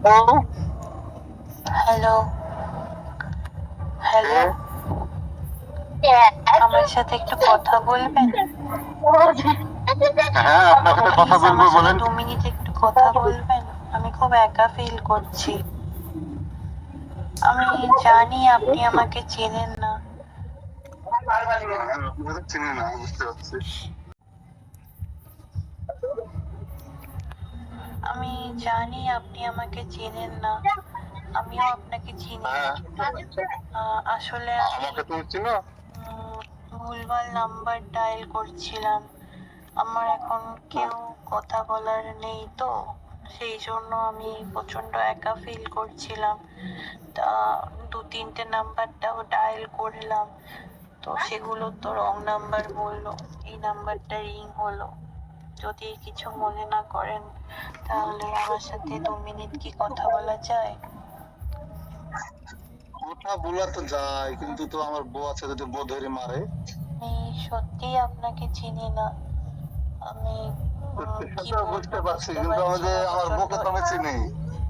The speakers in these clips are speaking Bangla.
হ্যালো, হ্যালো, আমার সাথে একটু কথা বলবেন? হ্যাঁ, আপনার সাথে কথা প্লিজ বলবো, আমার সাথে বলেন। 2 মিনিট একটু কথা বলবেন? আমি খুব একা ফিল করছি। আমি জানি আপনি আমাকে চেনেন না। আপনাদের চিনি না, বুঝতে পারছি। আমি জানি আপনি আমাকে চেনেন না। আমিও আপনাকে চিনি না। আসলে আমি আমাকে তুমি চিনো? ভুলভাল নাম্বার ডায়াল করছিলাম। আমার এখন কেউ কথা বলার নেই তো, সেই জন্য আমি প্রচন্ড একা ফিল করছিলাম। তা 2-3টে নাম্বারটাও ডায়াল করলাম, তো সেগুলো তো রং নাম্বার বললো। এই নাম্বারটা রিং হলো। যদি কিছু মনে না করেন তাহলে আমার সাথে 2 মিনিট কি কথা বলা যায়? কথা বলা তো যায়, কিন্তু তো আমার বউ আছে, যদি বউ ধরে মারে। আমি সত্যি আপনাকে চিনি না। আমি কি সেটা বলবো বুঝতে পারছি, বুঝতে কিন্তু আমি পারছি যে না। আমার বউকে তো আমি চিনি।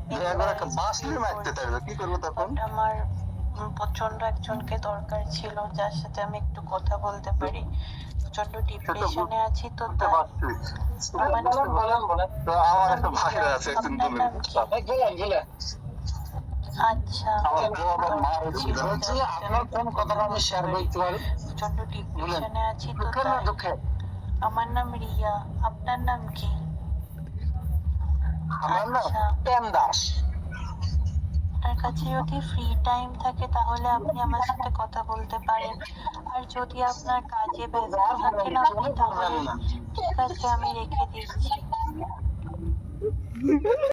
যে একবার একটা embarrassed বাঁশ feel নিয়ে মারতে করছি। চাইবে, কি করবো তখন? But আমার প্রচন্ড একজনকে দরকার ছিল যার সাথে আমি একটু কথা বলতে পারি। প্রচন্ড ডিপ্রেশনে আছি তো বুঝতে তাই। পারছি। আমার তো আমার একটা ভাইরা আছে, একজন আপনার বলে। নাম কি? আচ্ছা, আমার বউ আমার মা ছিল হয়েছিল। যার সাথে আমি একটু কথা বলতে পারি। প্রচন্ড ডিপ্রেশনে আছি তো তাই। আমার নাম রিয়া। আপনার নাম কি? আচ্ছা, আপনার কাছে যদি ফ্রি টাইম থাকে তাহলে আপনি আমার সাথে কথা বলতে পারেন। আর যদি আপনার কাজে ব্যস্ত থাকেন আপনি, তাহলে ঠিক আছে, আমি রেখে দিচ্ছি।